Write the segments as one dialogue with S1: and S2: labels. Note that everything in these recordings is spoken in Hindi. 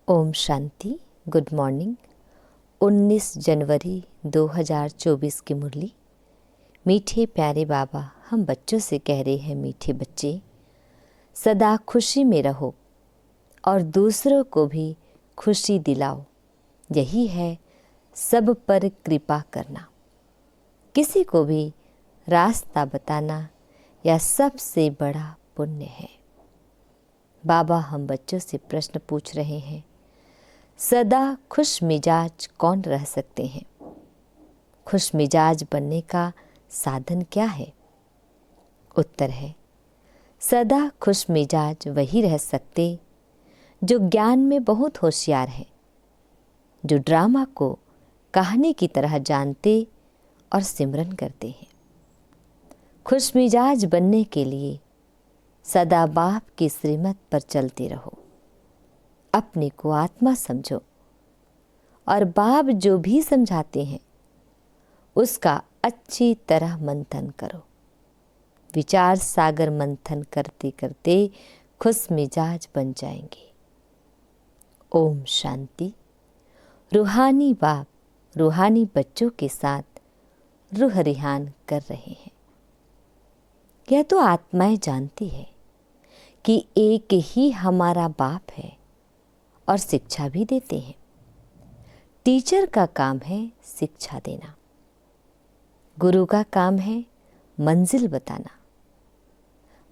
S1: ओम शांति। Good morning. 19 जनवरी 2024 की मुरली। मीठे प्यारे बाबा हम बच्चों से कह रहे हैं, मीठे बच्चे सदा खुशी में रहो और दूसरों को भी खुशी दिलाओ। यही है सब पर कृपा करना। किसी को भी रास्ता बताना यह सबसे बड़ा पुण्य है। बाबा हम बच्चों से प्रश्न पूछ रहे हैं, सदा खुश मिजाज कौन रह सकते हैं? खुश मिजाज बनने का साधन क्या है? उत्तर है, सदा खुश मिजाज वही रह सकते जो ज्ञान में बहुत होशियार है, जो ड्रामा को कहानी की तरह जानते और सिमरन करते हैं। खुश मिजाज बनने के लिए सदा बाप की श्रीमत पर चलते रहो। अपने को आत्मा समझो और बाप जो भी समझाते हैं उसका अच्छी तरह मंथन करो। विचार सागर मंथन करते करते खुश मिजाज बन जाएंगे। ओम शांति। रूहानी बाप रूहानी बच्चों के साथ रूह रिहान कर रहे हैं। यह तो आत्माएं जानती है कि एक ही हमारा बाप है और शिक्षा भी देते हैं। टीचर का काम है शिक्षा देना, गुरु का काम है मंजिल बताना।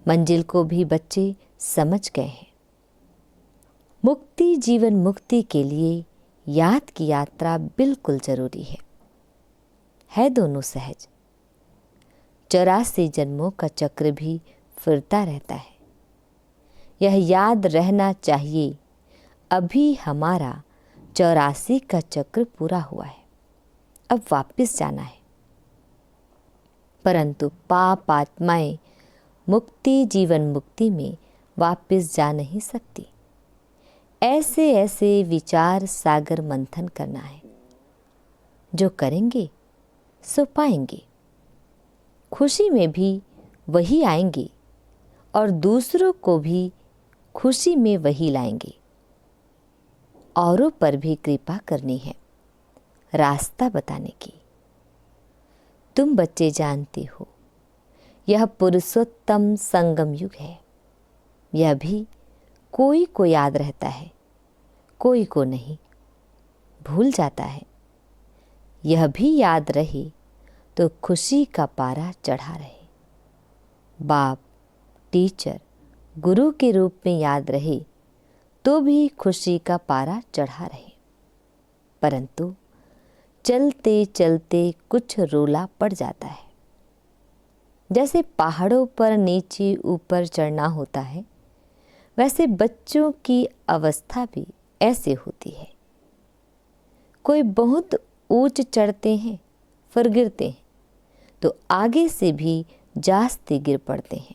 S1: मंजिल को भी बच्चे समझ गए हैं। मुक्ति जीवन मुक्ति के लिए याद की यात्रा बिल्कुल जरूरी है दोनों सहज। 84 जन्मों का चक्र भी फिरता रहता है। यह याद रहना चाहिए, अभी हमारा 84 का चक्र पूरा हुआ है, अब वापस जाना है। परंतु पाप आत्माएं मुक्ति जीवन मुक्ति में वापस जा नहीं सकती। ऐसे ऐसे विचार सागर मंथन करना है। जो करेंगे सो पाएंगे। खुशी में भी वही आएंगे और दूसरों को भी खुशी में वही लाएंगे। औरों पर भी कृपा करनी है, रास्ता बताने की। तुम बच्चे जानते हो यह पुरुषोत्तम संगम युग है। यह भी कोई को याद रहता है, कोई को नहीं, भूल जाता है। यह भी याद रहे तो खुशी का पारा चढ़ा रहे। बाप टीचर गुरु के रूप में याद रहे तो भी खुशी का पारा चढ़ा रहे। परंतु चलते चलते कुछ रोला पड़ जाता है। जैसे पहाड़ों पर नीचे ऊपर चढ़ना होता है, वैसे बच्चों की अवस्था भी ऐसे होती है। कोई बहुत ऊंच चढ़ते हैं फिर गिरते हैं तो आगे से भी जास्ती गिर पड़ते हैं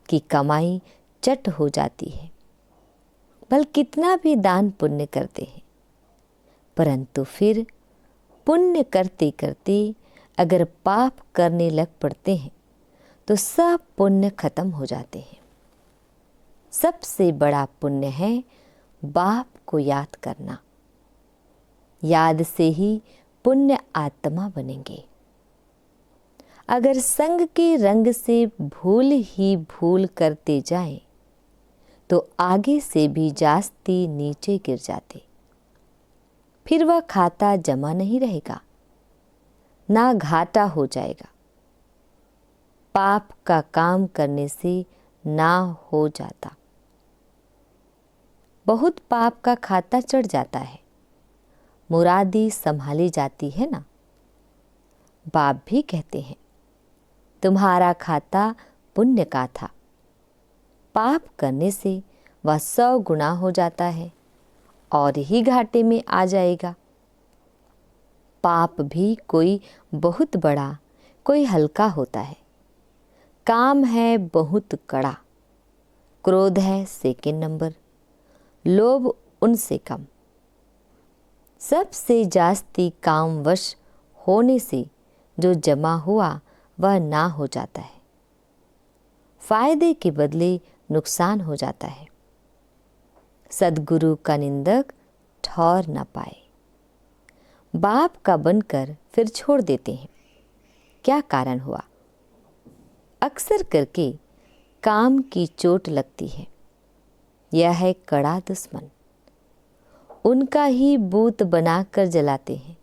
S1: कि कमाई चट हो जाती है। भल कितना भी दान पुण्य करते हैं, परंतु फिर पुण्य करते करते अगर पाप करने लग पड़ते हैं तो सब पुण्य खत्म हो जाते हैं। सबसे बड़ा पुण्य है बाप को याद करना। याद से ही पुण्य आत्मा बनेंगे। अगर संग के रंग से भूल ही भूल करते जाएं तो आगे से भी जास्ती नीचे गिर जाते। फिर वह खाता जमा नहीं रहेगा, ना घाटा हो जाएगा। पाप का काम करने से ना हो जाता। बहुत पाप का खाता चढ़ जाता है, मुरादी संभाली जाती है ना। बाप भी कहते हैं, तुम्हारा खाता पुण्य का था। पाप करने से वह 100 गुना हो जाता है और ही घाटे में आ जाएगा। पाप भी कोई बहुत बड़ा कोई हल्का होता है। काम है बहुत कड़ा, क्रोध है सेकंड नंबर, लोभ उनसे कम। सबसे जास्ती कामवश होने से जो जमा हुआ वह ना हो जाता है। फायदे के बदले नुकसान हो जाता है। सद्गुरु का निंदक ठौर न पाए। बाप का बनकर फिर छोड़ देते हैं। क्या कारण हुआ? अक्सर करके काम की चोट लगती है। यह है कड़ा दुश्मन। उनका ही बूत बनाकर जलाते हैं।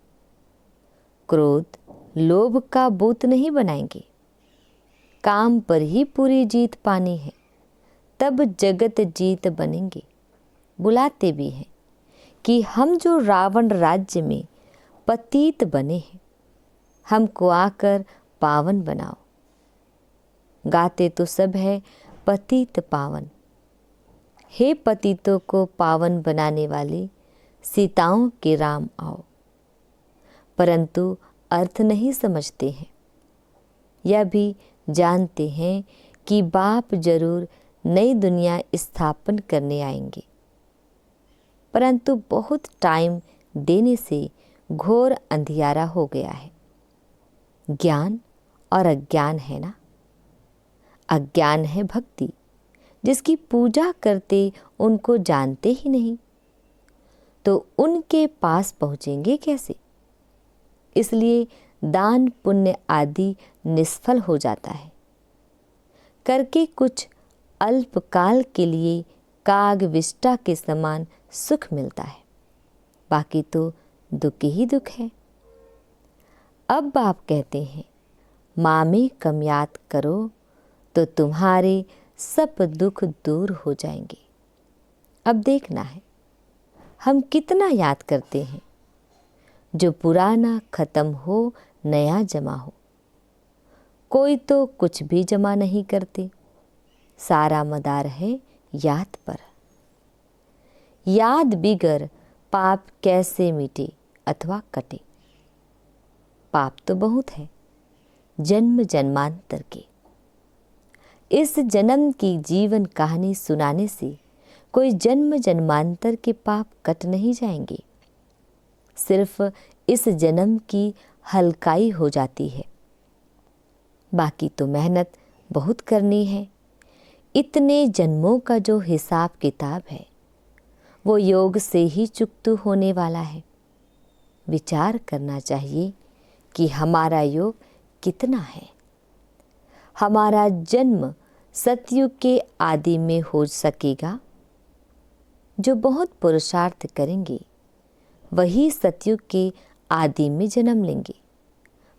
S1: क्रोध लोभ का बूत नहीं बनाएंगे। काम पर ही पूरी जीत पानी है, तब जगत जीत बनेंगे। बुलाते भी हैं कि हम जो रावण राज्य में पतित बने हैं, हमको आकर पावन बनाओ। गाते तो सब है पतित पावन। हे पतितों को पावन बनाने वाले सीताओं के राम आओ। परंतु अर्थ नहीं समझते हैं। यह भी जानते हैं कि बाप जरूर नई दुनिया स्थापन करने आएंगे, परंतु बहुत टाइम देने से घोर अंधियारा हो गया है। ज्ञान और अज्ञान है ना। अज्ञान है भक्ति, जिसकी पूजा करते उनको जानते ही नहीं, तो उनके पास पहुँचेंगे कैसे? इसलिए दान पुण्य आदि निष्फल हो जाता है। करके कुछ अल्पकाल के लिए काग विष्टा के समान सुख मिलता है, बाकी तो दुख ही दुख है। अब बाप कहते हैं, मामे कम याद करो तो तुम्हारे सब दुख दूर हो जाएंगे। अब देखना है हम कितना याद करते हैं। जो पुराना खत्म हो, नया जमा हो। कोई तो कुछ भी जमा नहीं करते। सारा मदार है याद पर। याद बिगर पाप कैसे मिटे अथवा कटे? पाप तो बहुत है, जन्म जन्मांतर के। इस जन्म की जीवन कहानी सुनाने से कोई जन्म जन्मांतर के पाप कट नहीं जाएंगे। सिर्फ इस जन्म की हल्काई हो जाती है, बाकी तो मेहनत बहुत करनी है। इतने जन्मों का जो हिसाब किताब है, वो योग से ही चुकतू होने वाला है। विचार करना चाहिए कि हमारा योग कितना है। हमारा जन्म सतयुग के आदि में हो सकेगा। जो बहुत पुरुषार्थ करेंगे वही सतयुग के आदि में जन्म लेंगे।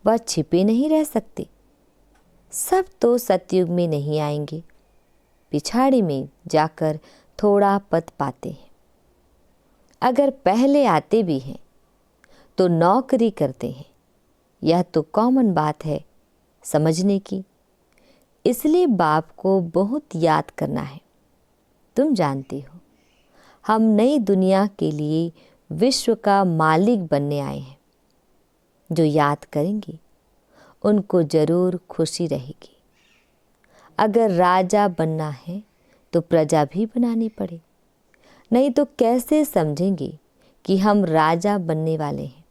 S1: वह छिपे नहीं रह सकते। सब तो सतयुग में नहीं आएंगे, पिछाड़ी में जाकर थोड़ा पद पाते हैं। अगर पहले आते भी हैं तो नौकरी करते हैं। यह तो कॉमन बात है समझने की। इसलिए बाप को बहुत याद करना है। तुम जानती हो, हम नई दुनिया के लिए विश्व का मालिक बनने आए हैं। जो याद करेंगे उनको जरूर खुशी रहेगी। अगर राजा बनना है तो प्रजा भी बनानी पड़े, नहीं तो कैसे समझेंगे कि हम राजा बनने वाले हैं।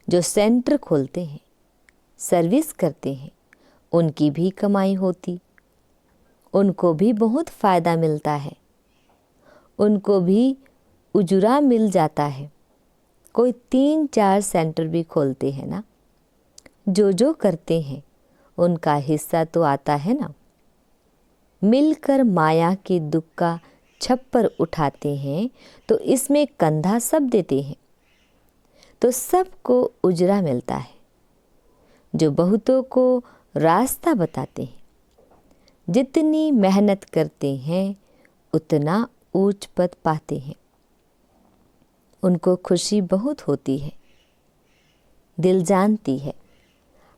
S1: जो सेंटर खोलते हैं, सर्विस करते हैं, उनकी भी कमाई होती, उनको भी बहुत फ़ायदा मिलता है, उनको भी उजुरा मिल जाता है। कोई 3-4 सेंटर भी खोलते हैं ना, जो करते हैं उनका हिस्सा तो आता है ना। मिलकर माया के दुख का छप्पर उठाते हैं तो इसमें कंधा सब देते हैं, तो सबको उजरा मिलता है। जो बहुतों को रास्ता बताते हैं, जितनी मेहनत करते हैं उतना ऊंच पद पाते हैं। उनको खुशी बहुत होती है। दिल जानती है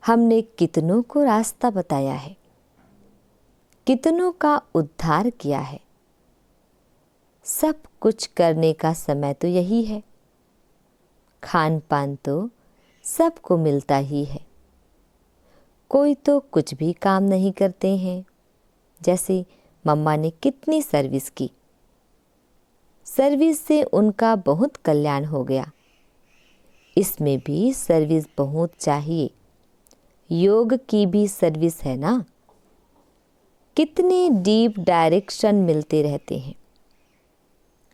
S1: हमने कितनों को रास्ता बताया है, कितनों का उद्धार किया है। सब कुछ करने का समय तो यही है। खान पान तो सबको मिलता ही है। कोई तो कुछ भी काम नहीं करते हैं। जैसे मम्मा ने कितनी सर्विस की, सर्विस से उनका बहुत कल्याण हो गया। इसमें भी सर्विस बहुत चाहिए। योग की भी सर्विस है ना। कितने डीप डायरेक्शन मिलते रहते हैं।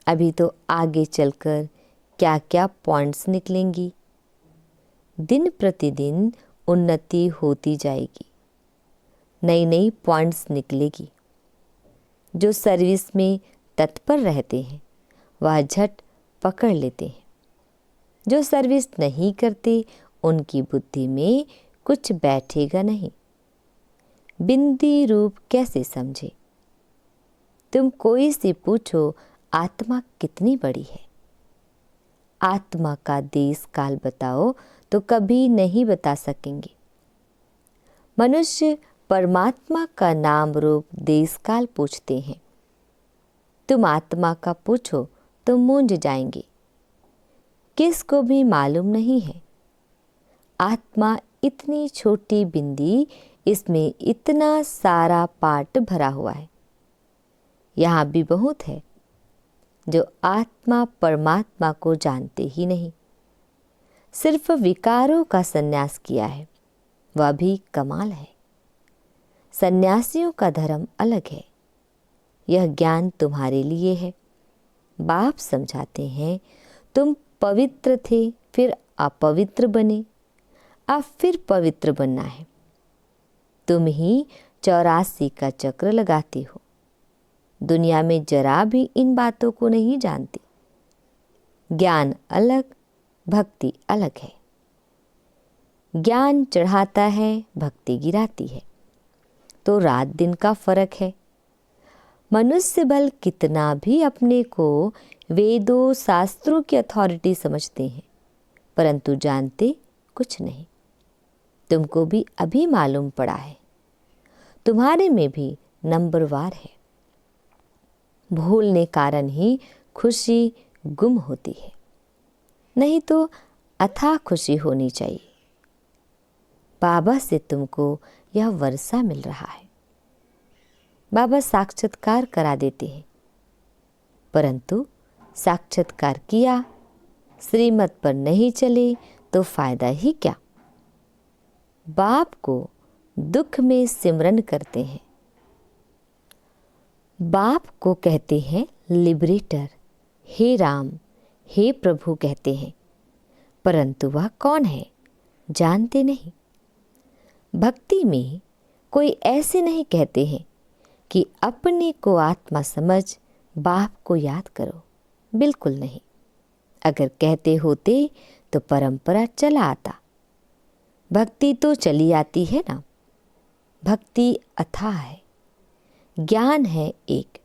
S1: अभी तो आगे चलकर क्या क्या पॉइंट्स निकलेंगी। दिन प्रतिदिन उन्नति होती जाएगी, नई नई पॉइंट्स निकलेगी। जो सर्विस में तत्पर रहते हैं वह झट पकड़ लेते हैं। जो सर्विस नहीं करते उनकी बुद्धि में कुछ बैठेगा नहीं। बिंदी रूप कैसे समझे? तुम कोई से पूछो आत्मा कितनी बड़ी है, आत्मा का देश काल बताओ तो कभी नहीं बता सकेंगे। मनुष्य परमात्मा का नाम रूप देश काल पूछते हैं। तुम आत्मा का पूछो तो मूंझ जाएंगे। किसको भी मालूम नहीं है। आत्मा इतनी छोटी बिंदी, इसमें इतना सारा पार्ट भरा हुआ है। यहाँ भी बहुत है जो आत्मा परमात्मा को जानते ही नहीं, सिर्फ विकारों का संन्यास किया है, वह भी कमाल है। सन्यासियों का धर्म अलग है। यह ज्ञान तुम्हारे लिए है। बाप समझाते हैं तुम पवित्र थे, फिर अपवित्र बने, अब फिर पवित्र बनना है। तुम ही 84 का चक्र लगाते हो। दुनिया में जरा भी इन बातों को नहीं जानती। ज्ञान अलग, भक्ति अलग है। ज्ञान चढ़ाता है, भक्ति गिराती है, तो रात दिन का फर्क है। मनुष्य बल कितना भी अपने को वेदों शास्त्रों की अथॉरिटी समझते हैं, परंतु जानते कुछ नहीं। तुमको भी अभी मालूम पड़ा है, तुम्हारे में भी नंबरवार है। भूलने कारण ही खुशी गुम होती है, नहीं तो अथाह खुशी होनी चाहिए। बाबा से तुमको यह वर्षा मिल रहा है। बाबा साक्षात्कार करा देते हैं, परंतु साक्षात्कार किया, श्रीमत पर नहीं चले तो फायदा ही क्या। बाप को दुख में सिमरन करते हैं। बाप को कहते हैं लिबरेटर, हे राम, हे प्रभु कहते हैं, परंतु वह कौन है जानते नहीं। भक्ति में कोई ऐसे नहीं कहते हैं कि अपने को आत्मा समझ बाप को याद करो, बिल्कुल नहीं। अगर कहते होते तो परंपरा चला आता। भक्ति तो चली आती है ना। भक्ति अथाह है, ज्ञान है एक।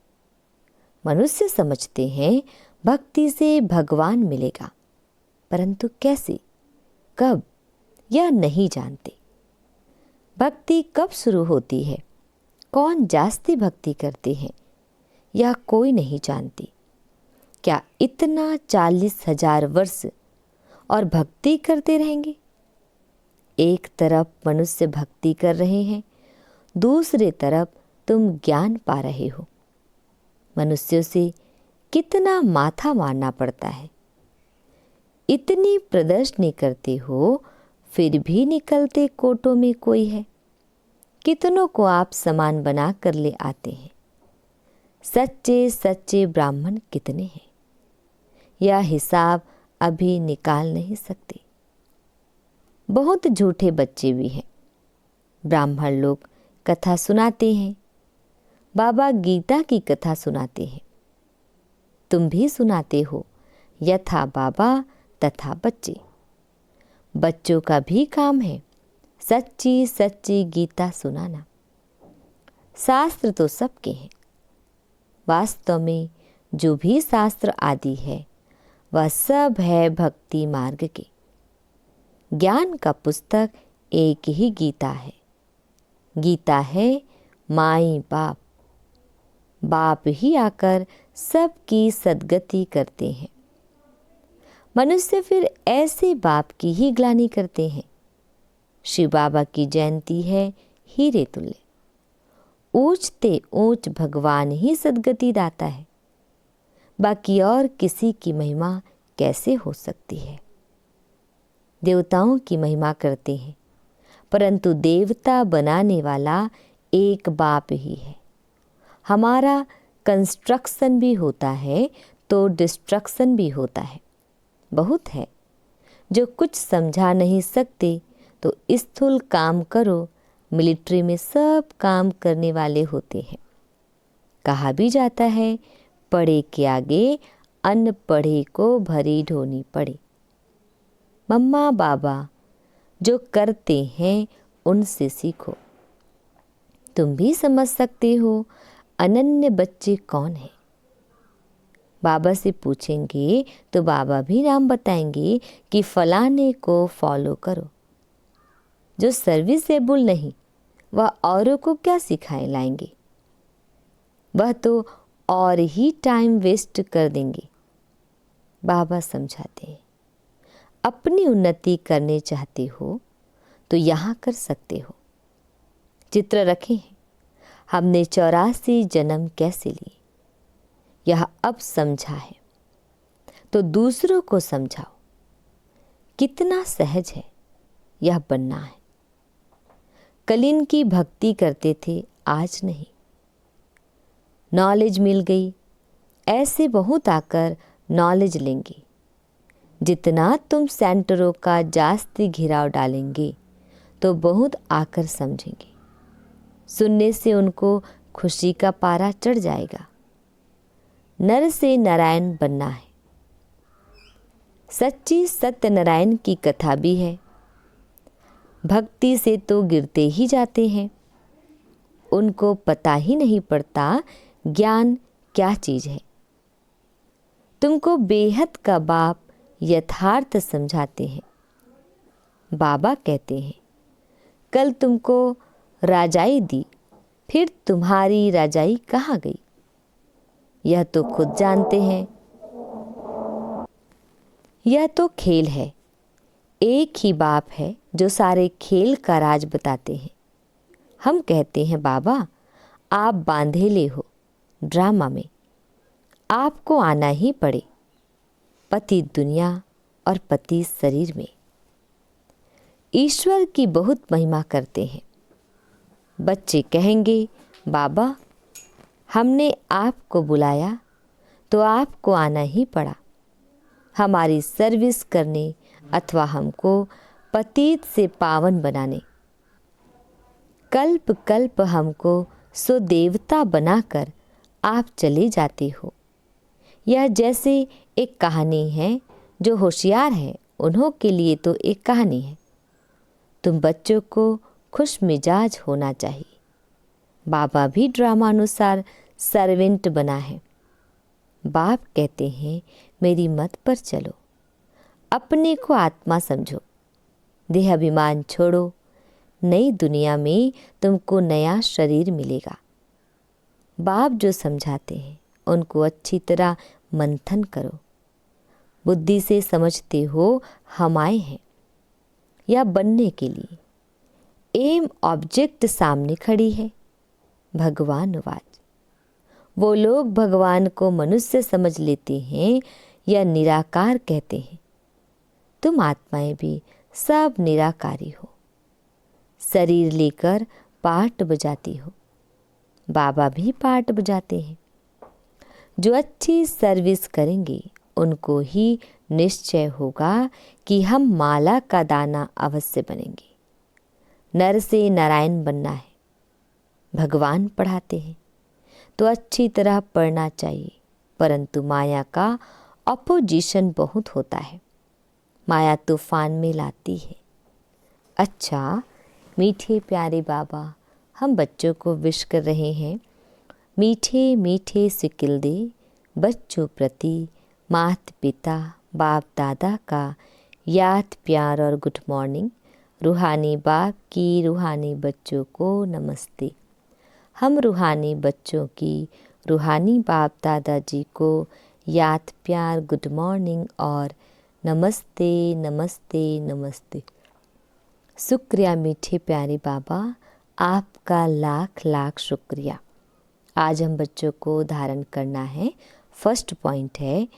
S1: मनुष्य समझते हैं भक्ति से भगवान मिलेगा, परंतु कैसे, कब, यह नहीं जानते। भक्ति कब शुरू होती है, कौन जास्ती भक्ति करते हैं, यह कोई नहीं जानती। क्या इतना 40,000 वर्ष और भक्ति करते रहेंगे? एक तरफ मनुष्य भक्ति कर रहे हैं, दूसरे तरफ तुम ज्ञान पा रहे हो। मनुष्यों से कितना माथा मारना पड़ता है। इतनी प्रदर्शनी करते हो, फिर भी निकलते कोटों में कोई है। कितनों को आप समान बना कर ले आते हैं। सच्चे सच्चे ब्राह्मण कितने हैं, यह हिसाब अभी निकाल नहीं सकते। बहुत झूठे बच्चे भी हैं। ब्राह्मण लोग कथा सुनाते हैं, बाबा गीता की कथा सुनाते हैं। तुम भी सुनाते हो, यथा बाबा तथा बच्चे। बच्चों का भी काम है सच्ची सच्ची गीता सुनाना। शास्त्र तो सबके हैं। वास्तव में जो भी शास्त्र आदि है वह सब है भक्ति मार्ग के। ज्ञान का पुस्तक एक ही गीता है। गीता है माई बाप। बाप ही आकर सबकी सद्गति करते हैं। मनुष्य फिर ऐसे बाप की ही ग्लानि करते हैं। शिव बाबा की जयंती है हीरे तुल्य। ऊंचते ऊंच भगवान ही सद्गति दाता है, बाकी और किसी की महिमा कैसे हो सकती है। देवताओं की महिमा करते हैं, परंतु देवता बनाने वाला एक बाप ही है। हमारा कंस्ट्रक्शन भी होता है तो डिस्ट्रक्शन भी होता है, बहुत है। जो कुछ समझा नहीं सकते तो स्थूल काम करो, मिलिट्री में सब काम करने वाले होते हैं। कहा भी जाता है, पढ़े के आगे अनपढ़े को भरी ढोनी पड़े। मम्मा बाबा जो करते हैं उनसे सीखो। तुम भी समझ सकते हो अनन्य बच्चे कौन हैं। बाबा से पूछेंगे तो बाबा भी नाम बताएंगे कि फलाने को फॉलो करो। जो सर्विसेबल नहीं वह औरों को क्या सिखाए लाएंगे, वह तो और ही टाइम वेस्ट कर देंगे। बाबा समझाते हैं, अपनी उन्नति करने चाहते हो तो यहाँ कर सकते हो। चित्र रखे हैं, हमने 84 जन्म कैसे लिए, यह अब समझा है तो दूसरों को समझाओ। कितना सहज है यह बनना है। कल इनकी भक्ति करते थे, आज नहीं। नॉलेज मिल गई, ऐसे बहुत आकर नॉलेज लेंगे। जितना तुम सेंटरों का जास्ती घिराव डालेंगे तो बहुत आकर समझेंगे। सुनने से उनको खुशी का पारा चढ़ जाएगा। नर से नारायण बनना है। सच्ची सत्यनारायण की कथा भी है। भक्ति से तो गिरते ही जाते हैं, उनको पता ही नहीं पड़ता ज्ञान क्या चीज है। तुमको बेहद का बाप यथार्थ समझाते हैं। बाबा कहते हैं, कल तुमको राजाई दी, फिर तुम्हारी राजाई कहाँ गई, यह तो खुद जानते हैं। यह तो खेल है, एक ही बाप है जो सारे खेल का राज बताते हैं। हम कहते हैं, बाबा आप बांधेले हो ड्रामा में, आपको आना ही पड़े पति दुनिया और पति शरीर में। ईश्वर की बहुत महिमा करते हैं। बच्चे कहेंगे, बाबा हमने आपको बुलाया तो आपको आना ही पड़ा हमारी सर्विस करने अथवा हमको पतित से पावन बनाने। कल्प कल्प हमको सुदेवता बनाकर आप चले जाते हो। यह जैसे एक कहानी है, जो होशियार है उन्हों के लिए तो एक कहानी है। तुम बच्चों को खुश मिजाज होना चाहिए। बाबा भी ड्रामा अनुसार सर्वेंट बना है। बाप कहते हैं, मेरी मत पर चलो, अपने को आत्मा समझो, देह अभिमान छोड़ो। नई दुनिया में तुमको नया शरीर मिलेगा। बाप जो समझाते हैं उनको अच्छी तरह मंथन करो। बुद्धि से समझते हो हम आए हैं या बनने के लिए। एम ऑब्जेक्ट सामने खड़ी है, भगवान वाच। वो लोग भगवान को मनुष्य समझ लेते हैं या निराकार कहते हैं। तुम आत्माएं भी सब निराकारी हो। शरीर लेकर पाठ बजाती हो। बाबा भी पाठ बजाते हैं। जो अच्छी सर्विस करेंगे उनको ही निश्चय होगा कि हम माला का दाना अवश्य बनेंगे। नर से नारायण बनना है। भगवान पढ़ाते हैं तो अच्छी तरह पढ़ना चाहिए, परंतु माया का अपोजिशन बहुत होता है। माया तूफान में लाती है। अच्छा मीठे प्यारे बाबा, हम बच्चों को विश कर रहे हैं। मीठे मीठे सिकिल दे बच्चों प्रति माता पिता बाप दादा का याद प्यार और गुड मॉर्निंग। रूहानी बाप की रूहानी बच्चों को नमस्ते। हम रूहानी बच्चों की रूहानी बाप दादाजी को याद प्यार गुड मॉर्निंग और नमस्ते नमस्ते नमस्ते। शुक्रिया मीठे प्यारे बाबा, आपका लाख लाख शुक्रिया। आज हम बच्चों को धारण करना है। फर्स्ट पॉइंट है,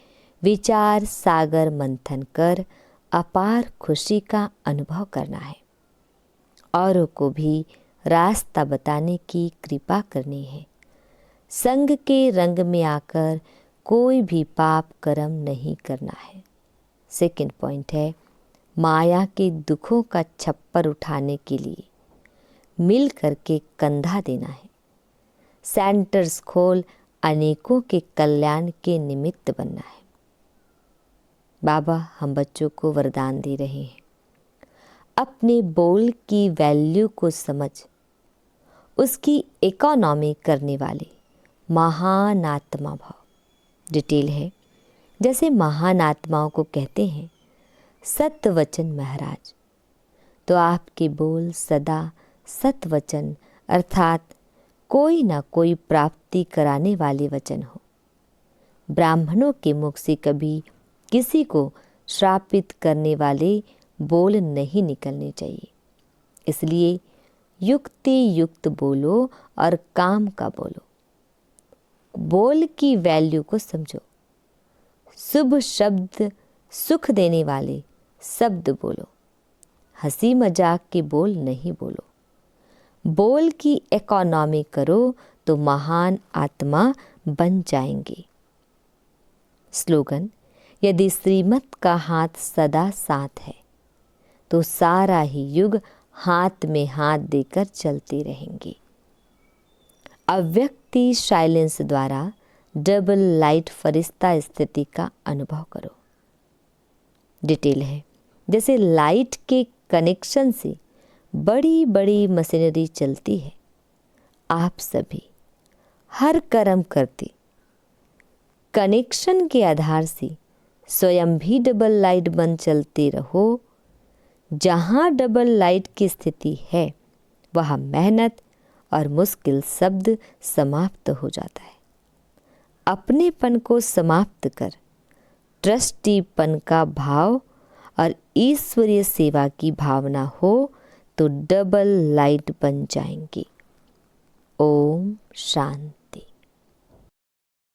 S1: विचार सागर मंथन कर अपार खुशी का अनुभव करना है। औरों को भी रास्ता बताने की कृपा करनी है। संग के रंग में आकर कोई भी पाप कर्म नहीं करना है। सेकंड पॉइंट है, माया के दुखों का छप्पर उठाने के लिए मिल करके कंधा देना है। सेंटर्स खोल अनेकों के कल्याण के निमित्त बनना है। बाबा हम बच्चों को वरदान दे रहे हैं, अपने बोल की वैल्यू को समझ उसकी इकोनॉमी करने वाले महान आत्मा भाव। डिटेल है, जैसे महान आत्माओं को कहते हैं सतवचन महाराज, तो आपके बोल सदा सतवचन अर्थात कोई ना कोई प्राप्ति कराने वाले वचन हो। ब्राह्मणों के मुख से कभी किसी को श्रापित करने वाले बोल नहीं निकलने चाहिए। इसलिए युक्ति युक्त बोलो और काम का बोलो। बोल की वैल्यू को समझो। शुभ शब्द सुख देने वाले शब्द बोलो। हंसी मजाक के बोल नहीं बोलो। बोल की इकोनॉमी करो तो महान आत्मा बन जाएंगे। स्लोगन, यदि श्रीमत का हाथ सदा साथ है तो सारा ही युग हाथ में हाथ देकर चलते रहेंगे। अव्यक्ति साइलेंस द्वारा डबल लाइट फरिश्ता स्थिति का अनुभव करो। डिटेल है, जैसे लाइट के कनेक्शन से बड़ी बड़ी मशीनरी चलती है। आप सभी हर कर्म करते कनेक्शन के आधार से स्वयं भी डबल लाइट बन चलते रहो। जहाँ डबल लाइट की स्थिति है वहाँ मेहनत और मुश्किल शब्द समाप्त हो जाता है। अपनेपन को समाप्त कर ट्रस्टीपन का भाव और ईश्वरीय सेवा की भावना हो तो डबल लाइट बन जाएंगी। ओम शांति।